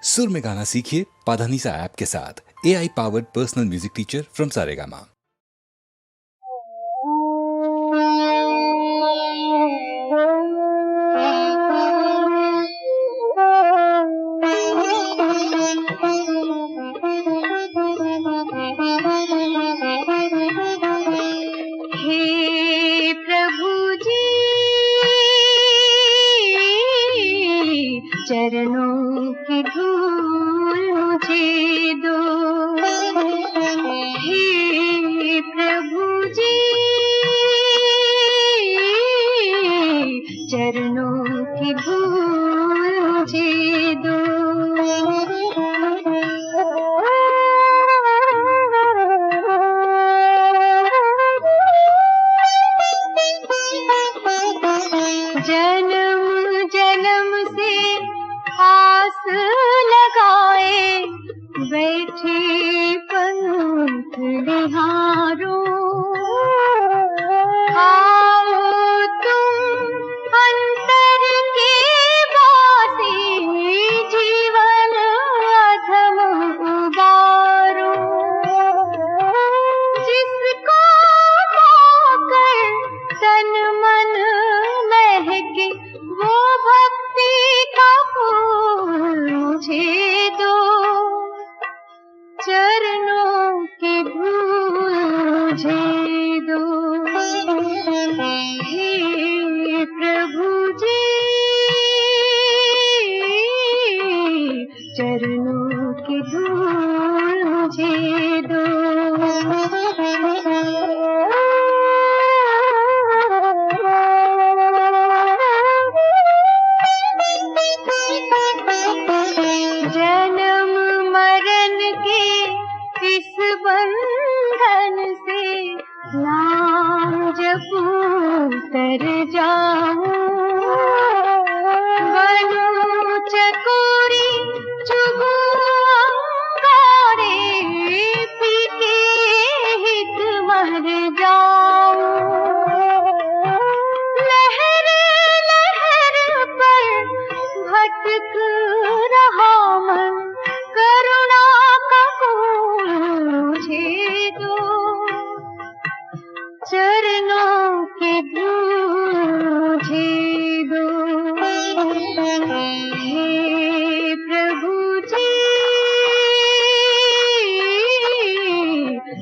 सुर में गाना सीखिए पाधानीसा ऐप के साथ। AI powered personal music teacher from Saregama. हे प्रभु जी, चरणों की धूल मुझे दो। हे प्रभु जी, चरणों की धूल मुझे दो। जन्म जन्म से आस लगाए बैठे पंथ निहारो। आओ तुम अंतर के वासी, जीवन अधम उबारो। जिसको पाकर तन मन महके, वो भक्ति का फूल मुझे दो। चरणों की धूल मुझे दो। हे प्रभु जी, चरणों की धूल मुझे दो। जन्म मरण के इस बंधन से नाम जपूं तर जाऊं। बनूं चकोरी चुभूं अंगारे, पी के हित मर जाऊं। लहर लहर पर भटक रहा मन, करुणा का फूल मुझे दो। चरणों की धूल मुझे दो। हे प्रभु जी,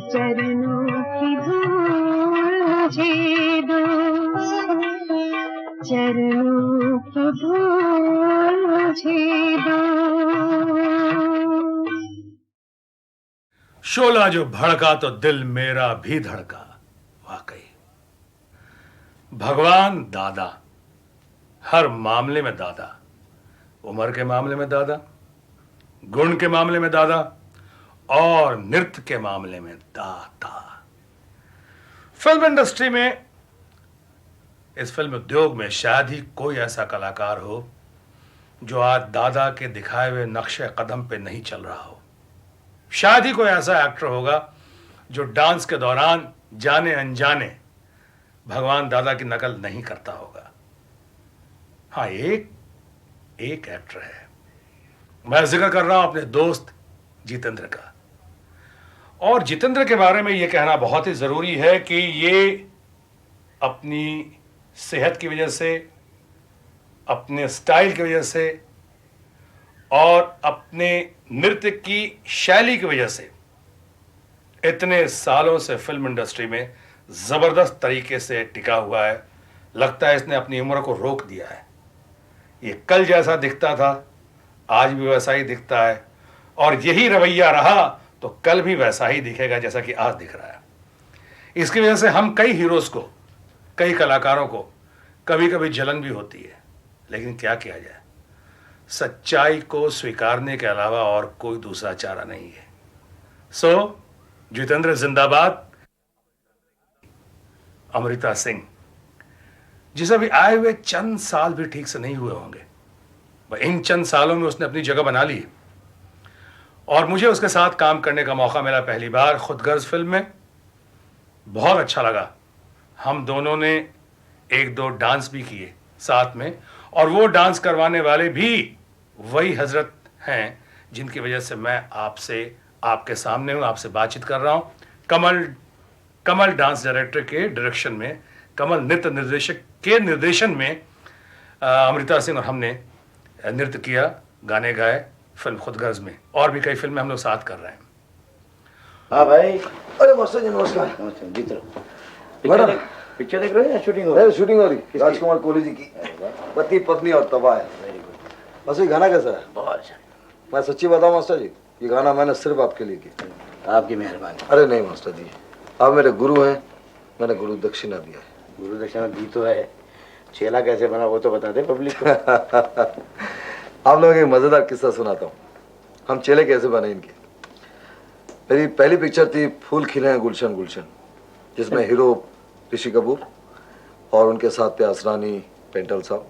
चरणों की धूल मुझे दो। चरणों की धूल मुझे दो। शोला जो भड़का तो दिल मेरा भी धड़का। वाकई भगवान दादा, हर मामले में दादा। उम्र के मामले में दादा, गुण के मामले में दादा, और नृत्य के मामले में दादा। फिल्म इंडस्ट्री में, इस फिल्म उद्योग में शायद ही कोई ऐसा कलाकार हो जो आज दादा के दिखाए हुए नक्शे कदम पे नहीं चल रहा हो। शायद ही कोई ऐसा एक्टर होगा जो डांस के दौरान जाने अनजाने भगवान दादा की नकल नहीं करता होगा। हाँ, एक एक्टर है। मैं जिक्र कर रहा हूं अपने दोस्त जितेंद्र का। और जितेंद्र के बारे में यह कहना बहुत ही जरूरी है कि ये अपनी सेहत की वजह से, अपने स्टाइल की वजह से और अपने नृत्य की शैली की वजह से इतने सालों से फिल्म इंडस्ट्री में जबरदस्त तरीके से टिका हुआ है। लगता है इसने अपनी उम्र को रोक दिया है। ये कल जैसा दिखता था आज भी वैसा ही दिखता है, और यही रवैया रहा तो कल भी वैसा ही दिखेगा जैसा कि आज दिख रहा है। इसकी वजह से हम कई हीरोज को, कई कलाकारों को कभी कभी जलन भी होती है, लेकिन क्या किया जाए, सच्चाई को स्वीकारने के अलावा और कोई दूसरा चारा नहीं है। सो जितेंद्र जिंदाबाद। अमृता सिंह, जिसे अभी आए हुए चंद साल भी ठीक से नहीं हुए होंगे, इन चंद सालों में उसने अपनी जगह बना ली और मुझे उसके साथ काम करने का मौका मिला पहली बार खुदगर्ज फिल्म में। बहुत अच्छा लगा। हम दोनों ने एक दो डांस भी किए साथ में, और वो डांस करवाने वाले भी वही हजरत हैं जिनकी वजह से मैं आपसे आपके सामने हूँ, आपसे बातचीत कर रहा हूँ। कमल डांस डायरेक्टर के डायरेक्शन में, कमल नृत्य निर्देशक के निर्देशन में अमृता सिंह और हमने नृत्य किया, गाने गाए फिल्म खुदगर्ज में, और भी कई फिल्में हम लोग साथ कर रहे हैं। हाँ भाई। अरे मास्टर जी नमस्कार। नमस्ते जीत रहो। मैडम पिक्चर देख रहे हो या शूटिंग हो रही है? शूटिंग हो रही राजकुमार कोहली जी की, पति पत्नी और तबाह है। Very good. बस ये गाना कैसा है? बहुत अच्छा। मैं सच्ची बताऊं मास्टर जी, ये गाना मैंने सिर्फ आपके लिए किया। आपकी मेहरबानी। अरे नहीं मास्टर जी, आप मेरे गुरु हैं, मैंने गुरु दक्षिणा दिया है। गुरु दक्षिणा दी तो है, चेला कैसे बना वो तो बता दे पब्लिक को। आप लोगों को एक मजेदार किस्सा सुनाता हूँ, हम चेले कैसे बने इनके। मेरी पहली पिक्चर थी फूल खिले हैं गुलशन गुलशन, जिसमें हीरो ऋषि कपूर और उनके साथ थे असरानी पेंटल साहब।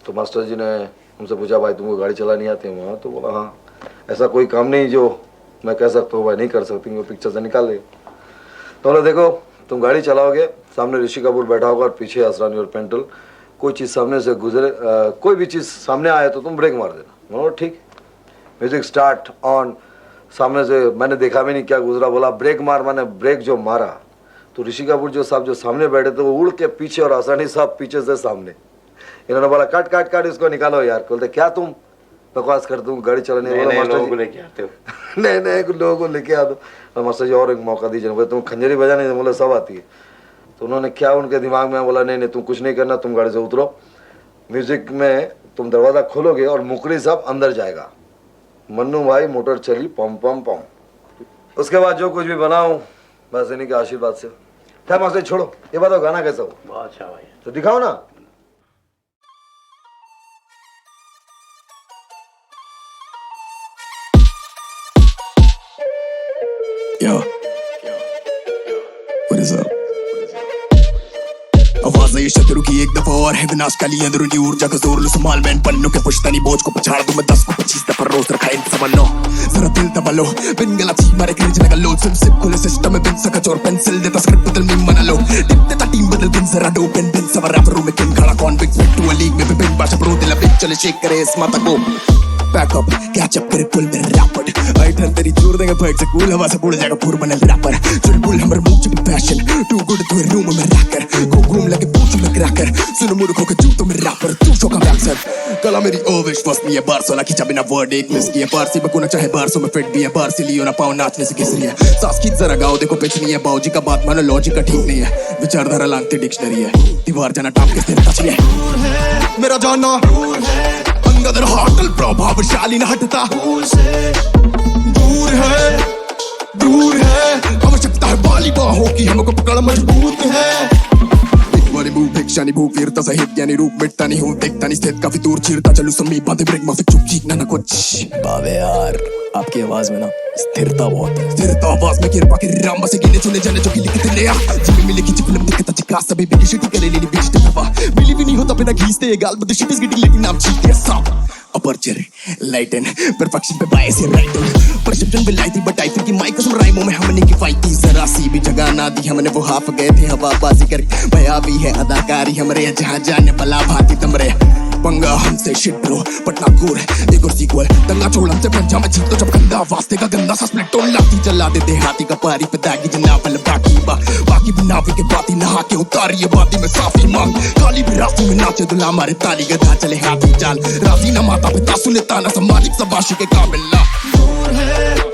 तो मास्टर जी ने उनसे पूछा, भाई तुमको गाड़ी चलानी आती है? वहाँ तो बोला हाँ, ऐसा कोई काम नहीं जो मैं कह सकता हूँ भाई नहीं कर सकती, वो पिक्चर से निकाल ले। तो बोला देखो तुम गाड़ी चलाओगे, सामने ऋषि कपूर बैठा होगा और पीछे असरानी और पेंटल, कोई चीज़ सामने से गुजरे, कोई भी चीज़ सामने आए तो तुम ब्रेक मार देना। बोला ठीक। म्यूजिक स्टार्ट ऑन, सामने से मैंने देखा भी नहीं क्या गुजरा, बोला ब्रेक मार। मैंने ब्रेक जो मारा तो ऋषि कपूर जो साहब जो सामने बैठे थे वो उड़ के पीछे और असरानी साहब पीछे से सामने। इन्होंने बोला काट काट काट इसको निकालो यार। बोलते क्या तुम बकवास करते हो, गाड़ी चलाने वाला मास्टर लोगों को जी लेके आते हो। नहीं नहीं कुछ लोगों को लेके आ दो। और मास्टर जी और एक मौका दीजिए। बोले तुम खंजरी बजाने? बोले सब आती है। तो उन्होंने क्या उनके दिमाग में बोला नहीं नहीं तुम कुछ नहीं करना, तुम गाड़ी से उतरो, म्यूजिक में तुम दरवाज़ा खोलोगे और मुकरी साहब अंदर जाएगा, मन्नू भाई मोटर चली पम पम पम। उसके बाद जो कुछ भी बनाऊं बस इन्हीं के आशीर्वाद से। क्या मास्टर छोड़ो, ये बताओ गाना कैसा हो? बहुत अच्छा भाई। तो दिखाओ ना। Yo, what is up? आवाज आई शत्रु की एक दफा और है विनाशकाली अंदरूनी ऊर्जा का जोर लो संभाल। मैं इन पन्नों के पुश्तनी बोझ को पछाड़ दूं मैं 10 को 25 दफा रोज रखा इन समन्नो। जरा दिल दबा लो, बिन गला चीख मारे क्रिंज लगा लो। सिप खुले सिस्टम में बिन सका चोर, पेंसिल देता स्क्रिप्ट बदल मीम बना लो। टिप देता टीम बदल बिन जरा डो, पेन बिन सवर रैपर में किंग खड़ा कॉन्विक्स फिट टू अ लीग में बिन भाषा प्रो दिला बिन चले शेक करे इस माता को। बैक अप कैच अप करे पुल मेरे रैपर आई टर्न तेरी चोर देंगे फाइट से कूल हवा से उड़ जाएगा पूर बने रैपर। चुलबुल हमर मुंह से passion to good to room में रैकर को घूम लगे पूछ में क्रैकर। सुन मूर्खों के जूतों में रैपर तू शो का बैक्सर। कला मेरी ओविश फर्स्ट में ये बारसोला खींचा बिना वर्ड एक मिस किया। पारसी में कोना चाहे बारसों में फिट भी है, बारसी लियो ना पाओ नाचने से किस रही है। सांस खींच जरा गाओ देखो पिच नहीं है, बाऊजी का बात मानो लॉजिक का ठीक नहीं है। विचारधारा लांगती डिक्शनरी है, दीवार जाना टाप के सिर तच है। मेरा जाना अंगद होटल प्रभावशाली न हटता दूर है आवश्यकता है बाली बाहों की, हमको पकड़ मजबूत है। बड़ी भूख भिक्षानी भूख वीरता सहित ज्ञानी रूप मिटता नहीं हूँ, देखता नहीं स्थित काफी दूर चीरता चलू समीप बांधे ब्रेक माफिक चुप चीखना ना कुछ। बाबे यार आपकी आवाज में ना स्थिरता बहुत है। स्थिरता आवाज में किरपा की राम बसे गिने चुने जाने जो कि लिखते ले आ जिम्मे मिले की फिल्म दिखता चिका सभी बिगी शिटी करे लेनी बिच ते हवा मिली भी नहीं होता बिना घीसते गाल बद शिट इज गेटिंग लेकिन नाम चीते सब अपर्चर लाइटन परफेक्शन पे बायस है राइट परसेप्शन पे लाइटी बट आई थिंक कि माइक कसम राइमों में हमने की फाइट थी जरा सी भी जगह ना दी हमने वो हाफ गए थे हवाबाजी कर भया भी है अदाकारी हमरे जहां जाने भला भांति तमरे पंगा हमसे शिट ब्रो पटना गोर एक और सीक्वल दंगा चोड़ हमसे पंजा में जीत तो जब गंदा वास्ते का गंदा सा स्प्लिट टोन लाती चला देते हाथी का पारी पे दागी जनाबल बाकी बनावी के बाती नहा के उतारी ये बाती में साफी मांग काली भी रास्ते में नाचे दुला मारे ताली गधा चले हाथी चाल राजी ना माता पिता सुने ताना समाजिक सबाशी के काबिल ना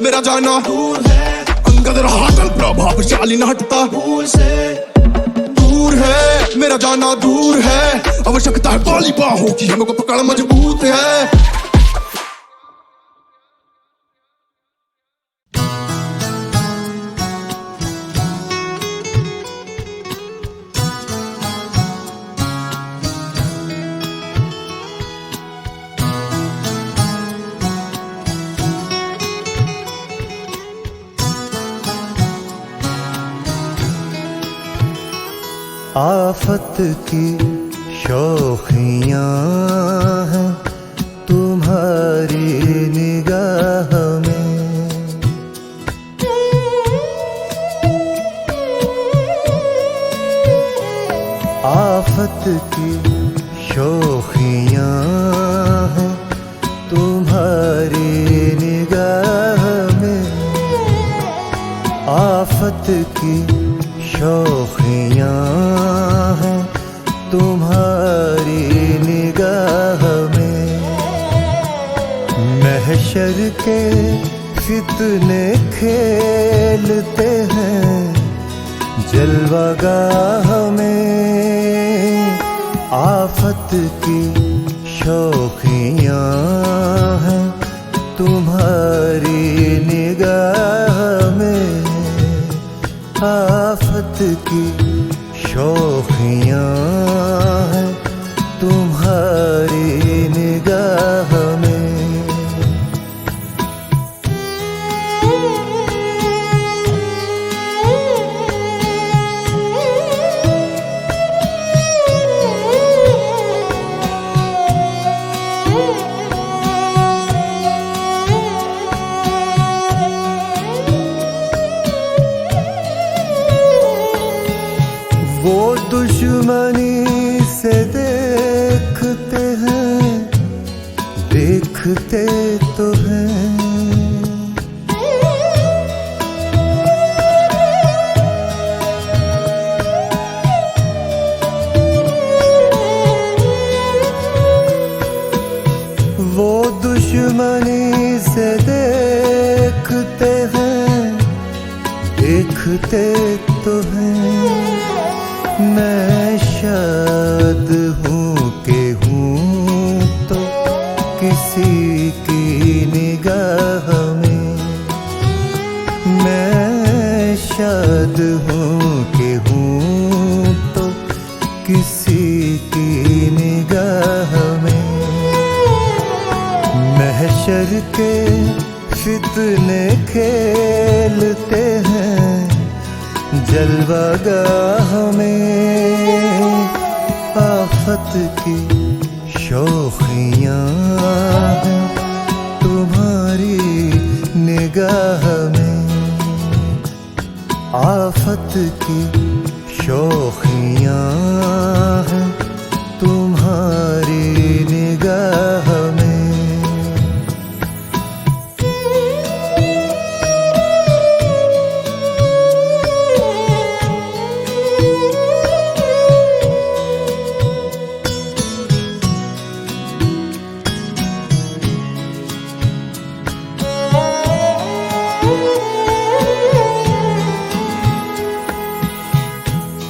मेरा जाना अंगद हाटल प्रभावशाली न हटता दूर है मेरा जाना दूर है आवश्यकता है बाली बाहों की हमको पकड़ मजबूत है। आफत की शौखियाँ हैं तुम्हारी निगाह में आफत की शौखियाँ हैं तुम्हारी निगाह आफत की शौखियाँ हैं तुम्हारी निगाह में। महशर के फितने खेलते हैं जलवागाह में। आफत की शौखियाँ हैं तुम्हारी निगाह में। आफत की शौखियाँ हैं तुम्हारी निगाह में। वो दुश्मनी से देखते हैं, देखते तो हैं। वो दुश्मनी से देखते हैं, देखते तो हैं। मैं शायद हूँ कि हूँ तो किसी की निगाह में। मैं शायद हूँ कि हूँ तो किसी की निगाह में। महशर के फितने खेलते हैं जलवागाह में। आफत की शौखियाँ हैं तुम्हारी निगाह में। आफत की शौखियाँ हैं तुम्हारी निगाह में।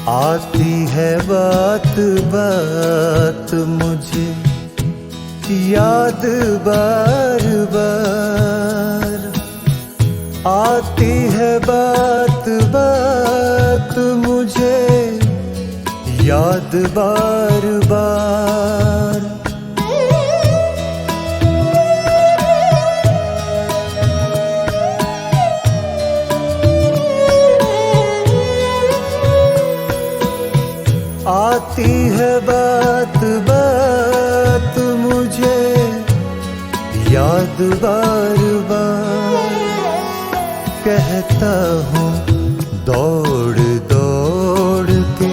आती है बात बात मुझे याद बार बार। आती है बात बात मुझे याद बार बार। आती है बात बात मुझे याद बार बार। कहता हूँ दौड़ दौड़ के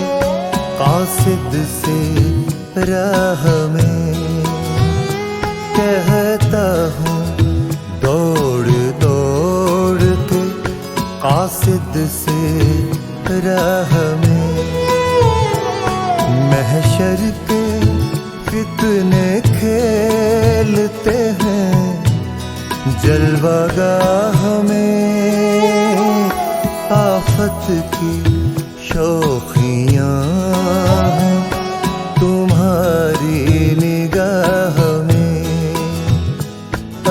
कासिद से राह में। कहता हूँ दौड़ दौड़ के कासिद से राह में। महशर के फितने खेलते हैं जलवागाह में। आफत की शौखियाँ हैं तुम्हारी निगाह में।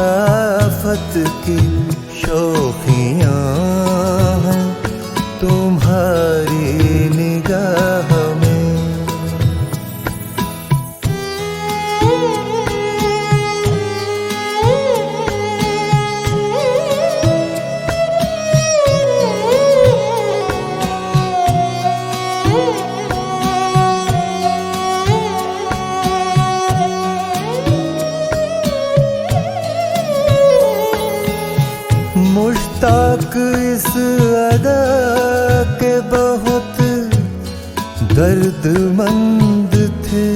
आफत की शौखियाँ हैं तुम्हारी निगाह में। मुश्ताक इस अदा के बहुत दर्दमंद थे।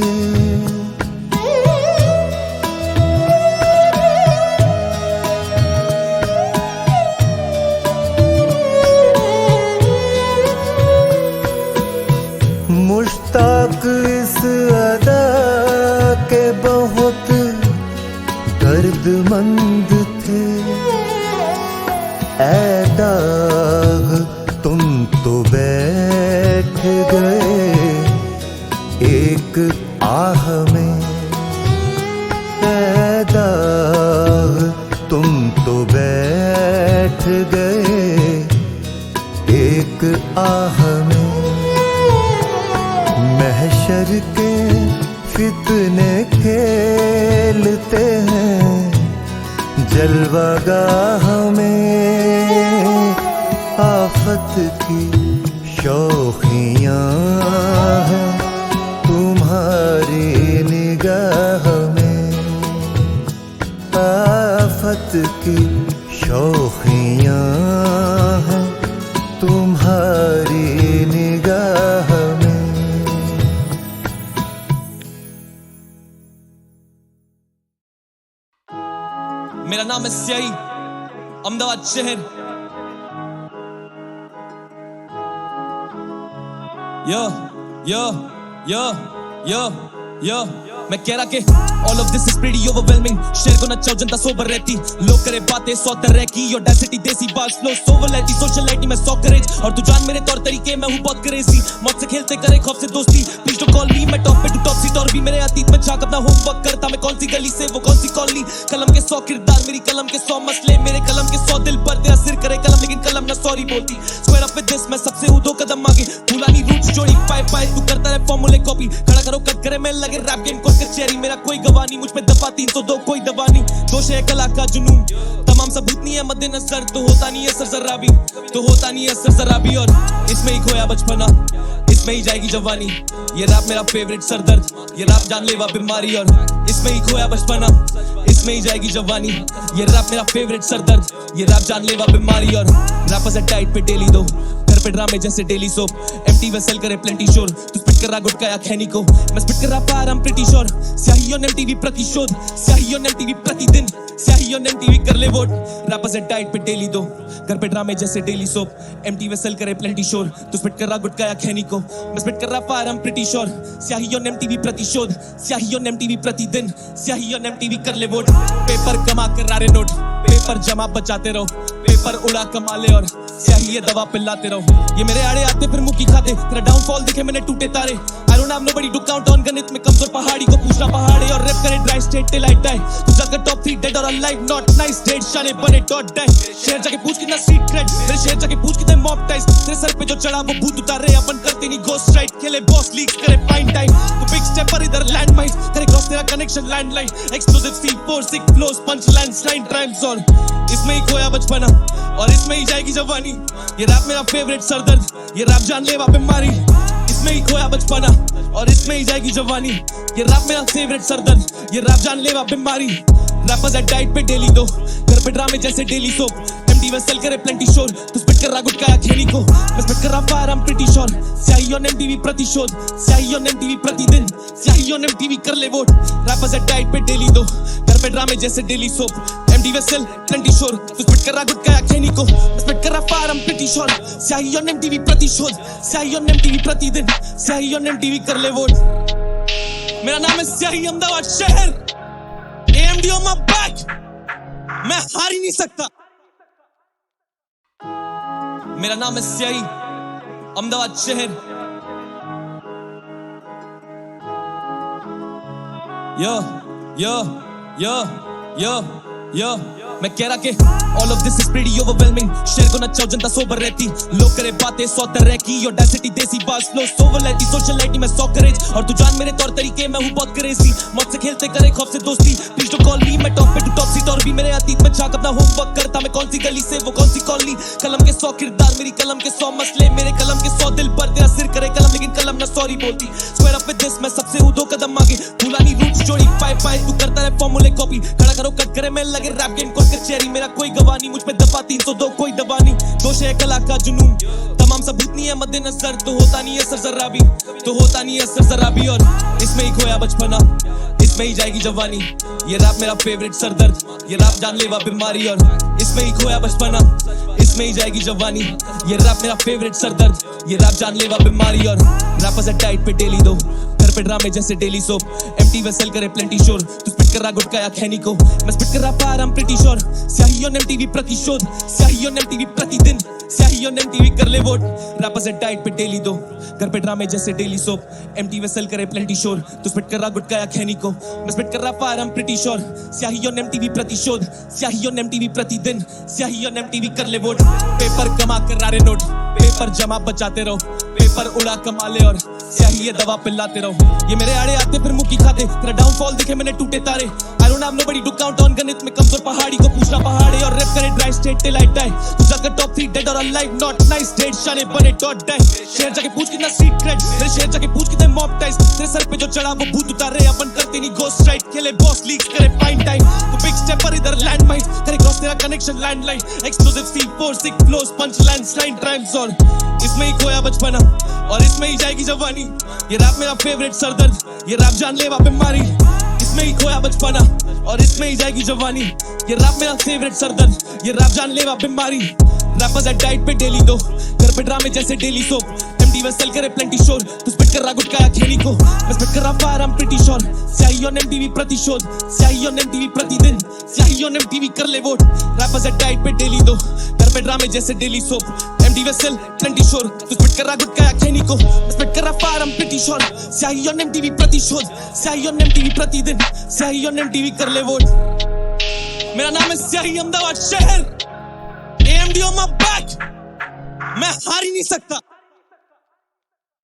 मंद थे ऐ दाग तुम तो बैठ गए एक आह में ऐ दाग तुम तो बैठ गए एक आह में महशर के फितने खेलते हैं जलवागाह में आफत की शौखियाँ हैं तुम्हारी निगाह में आफत की शौखियाँ हैं तुम्हारी निगाह में। मेरा नाम है स्याही, अहमदाबाद शहर। यो यो यो यो यो मैं कह रहा कि all of this is pretty overwhelming। शेर को नचाओ जनता सोबर रहती, लोग करे बातें सौ तरह की। ऑडेसिटी देसी बात स्लो सोवर लेती, सोशलिटी में सौ करेज और तू जान मेरे तौर तरीके मैं हूँ बहुत क्रेजी। मौत से खेलते करे खौफ से दोस्ती, प्लीज डोंट कॉल मी, मैं टॉप पे टू टॉप सीट और भी मेरे अतीत में झांक अपना होमवर्क करता मैं कौन सी गली से वो कौन सी कॉलोनी। कलम के 100 किरदार मेरी कलम के 100 मसले, मेरे कलम के 100 दिल पर तेरा सिर करे कलम लेकिन कलम ना सॉरी बोलती। स्क्वायर अप विद दिस मैं सबसे हूँ 2 कदम आगे, फुलानी रूट्स जोड़ी पाई तू करता है फॉर्मूले कॉपी। खड़ा करो कट करे मैं लगे रैप गेम कोर्ट कचहरी, मेरा कोई गवानी मुझ पे दफा 302 कोई दबानी। दोष है कला का जुनून, तमाम सबूत नहीं है मद्देनजर, तो होता नहीं है असर जरा भी, तो होता नहीं है असर जरा भी। और इसमें ही खोया बचपना, इसमें ही जाएगी जवानी। ये रैप मेरा फेवरेट सरदर्द, ये रैप जानलेवा बीमारी। और इसमें ही खोया बचपना, इसमें ही जाएगी जवानी। ये रैप मेरा फेवरेट सरदर्द, ये रैप जानलेवा बीमारी। और रैपर्स एट टाइट पे डेली दो, घर पे ड्रामे जैसे डेली सोप, एम्प्टी वेसल करे प्लेंटी शोर। तू स्पिट कर रहा गुटका या खैनी को, मैं स्पिट कर रहा पार हम प्रिटी श्योर। स्याही ऑन एमटीवी प्रतिशोध, स्याही ऑन एमटीवी प्रतिदिन, स्याही ऑन एमटीवी कर ले वोट। रैपर्स एट टाइट पे डेली दो, घर पे ड्रामे जैसे डेली सोप, एम्प्टी वेसल करे प्लेंटी शोर। तू स्पिट कर रहा गुटका या खैनी को, मैं स्पिट कर रहा पार हम प्रिटी श्योर। स्याही ऑन एमटीवी प्रतिशोध, स्याही ऑन एमटीवी प्रतिदिन, स्याही ऑन एमटीवी कर ले वोट। पेपर कमा कर रहा रे नोट, पेपर जमा बचाते रहो, पेपर उड़ा कमा ले और स्याही ये दवा पिलाते रहो। ये मेरे आड़े आते फिर मुक्की खाते, तेरा डाउनफॉल दिखे मैंने टूटे तारे। I don't have nobody to count on, गणित में कमजोर पहाड़ी को पूछना पहाड़े। और रैप करे dry state till I die, तू जाकर टॉप 3 डेड और अलाइव नॉट नाइस डेड शाने बने डॉट डाई। शेर जाके पूछ कितना स्ट्रीट क्रेड, मेरे शेर जाके पूछ कितने मॉब टाइस। तेरे सर पे जो चढ़ा वो भूत उतारे, अपन करते नहीं घोस्ट राइट, खेले बॉस लीग्स करे फाइन टाइम। तू बिग स्टेपर इधर लैंड माइंस करे क्रॉस तेरा connection landline. Explosive C4 6 flows punch lines 9 ट्राइम्स। और इसमें ही खोया बचपना और इसमें ही जाएगी जवानी। ये रैप मेरा फेवरेट सरदर्द, ये रैप जानलेवा बीमारी। इसमें ही खोया बचपना और इसमें ही जाएगी जवानी। ये रैप मेरा फेवरेट सरदर्द, ये रैप जानलेवा बीमारी। रैपर्स एट डाइट पे डेली दो, घर पे ड्रामे जैसे डेली सोप, एम्प्टी वेसल करे प्लेंटी शोर। तू स्पिट कर रहा गुटका या खैनी को, मैं स्पिट कर रहा फायर हम प्रिटी श्योर। स्याही ऑन एमटीवी प्रतिशोध, स्याही ऑन एमटीवी प्रतिदिन, स्याही ऑन एमटीवी कर ले वोट। रैपर्स एट डाइट पे डेली दो, घर पे ड्रामे जैसे daily soap, empty vessel plenty शोर। तू स्पिट कर रहा गुटका या खैनी को, मैं स्पिट कर रहा फायर हम प्रिटी श्योर। स्याही ऑन एमटीवी प्रतिशोध, स्याही ऑन एमटीवी प्रतिदिन, स्याही ऑन एमटीवी कर ले वोट। मेरा नाम है स्याही, अहमदाबाद शहर, AMD on my back, मैं हार ही नहीं सकता। मेरा नाम है स्याही, अहमदाबाद शहर। यो यो यो यो यो मैं कह रहा कि all of this is pretty overwhelming। शेर को नचाओ जनता सोबर रहती, लोग करे बातें सौ तरह की। ऑडेसिटी देसी बात स्लो सोवर लेती, सोशलिटी में सौ करेज और तू जान मेरे तौर तरीके मैं हूँ बहुत क्रेजी। मौत से खेलते करे खौफ से दोस्ती, प्लीज डोंट कॉल मी, मैं टॉप पे टू टॉप सीट और भी मेरे अतीत में झांक अपना होमवर्क करता मैं कौन सी गली से वो कौन सी कॉलोनी। कलम के 100 किरदार मेरी कलम के 100 मसले, मेरे कलम के 100 दिल पर तेरा सिर करे कलम लेकिन कलम ना सॉरी बोलती। स्क्वायर अप विद दिस मैं सबसे हूँ 2 कदम आगे, फुलानी रूट्स जोड़ी पाई तू करता है फॉर्मूले कॉपी। खड़ा करो कट करे मैं लगे रैप गेम कोर्ट कचहरी, मेरा कोई गवानी मुझ पे दफा 302 कोई दबानी। दोष है कला का जुनून, तमाम सबूत नहीं है मद्देनजर, तो होता नहीं है असर जरा भी, तो होता नहीं है असर जरा भी। और इसमें ही खोया बचपना, इसमें ही जाएगी जवानी। ये रैप मेरा फेवरेट सरदर्द, ये रैप जानलेवा बीमारी। और इसमें ही खोया बचपना, इसमें ही जाएगी जवानी। ये रैप मेरा फेवरेट सरदर्द, ये रैप जानलेवा बीमारी। और रैपर्स एट टाइट पे डेली दो, घर पे ड्रामे जैसे डेली सोप एम्प्टी वेसल करे प्लेंटी शोर तू स्पिट कर रहा गुटका या खैनी को मैं स्पिट कर रहा पार I'm pretty sure स्याही on MTV प्रतिशोध स्याही on MTV प्रतिदिन स्याही on MTV कर ले वोट रैपर्स एट डाइट पे डेली दो घर पे ड्रामे जैसे डेली सोप एम्प्टी वेसल करे प्लेंटी शोर तू स्पिट कर रहा गुटका या खैनी को मैं स्पिट कर रहा पार I'm pretty sure स्याही on MTV प्रतिशोध स्याही on MTV प्रतिदिन स्याही on MTV कर ले वोट पेपर कमा कर रहा रे नोट पेपर जमा बचाते रहो पेपर उड़ा कमा ले और स्याही ये दवा पिलाते रहो ये मेरे आड़े आते फिर मुक्की खाते तेरा डाउनफॉल देखे मैंने टूटे तारे I don't have nobody to count on गणित में कमजोर पहाड़ी को पूछना पहाड़े और रैप करे dry state till I die तू जाकर टॉप 3 डेड और अलाइव नॉट नाइस डेड शाने बने डॉट डाई शेर जाके पूछ कितना स्ट्रीट क्रेड मेरे शेर जाके पूछ कितने मॉब टाइज तेरे सर पे जो चढ़ा वो भूत उतारे अपन करते नहीं घोस्ट राइट खेले बॉस लीग्स करे फाइन टाइम तू बिग स्टेपर इधर लैंड माइंस करे क्रॉस तेरा कनेक्शन लैंडलाइन एक्सप्लोसिव C4 सिक फ्लोस पंच लैंडस्लाइन ट्राइम्स और इसमें ही खोया बचपना और इसमें ही जाएगी जवानी ये रैप मेरा फेवरेट सरदर्द ये रैप जानलेवा बीमारी इसमें ही खोया बचपना और इसमें ही जाएगी जवानी ये रैप मेरा फेवरेट सरदर्द ये रैप जानलेवा बीमारी रैपर्स एट डाइट पे डेली दो घर पे ड्रामे जैसे डेली सोप एम्प्टी वेसल करे प्लेंटी शोर तू स्पिट कर रहा गुटका या खैनी को मैं स्पिट कर रहा पार I'm pretty sure स्याही on MTV प्रतिशोध स्याही on MTV प्रतिदिन स्याही on MTV कर ले वोट रैपर्स एट डाइट पे डेली दो घर पे ड्रामे जैसे daily soap empty vessel plenty शोर तू स्पिट कर रहा गुटका या खैनी को मैं स्पिट कर रहा पार I'm pretty sure स्याही on MTV प्रतिशोध स्याही on MTV प्रतिदिन स्याही on MTV कर ले वोट मेरा नाम है स्याही अहमदाबाद शहर AMD on my back मैं हार ही नहीं सकता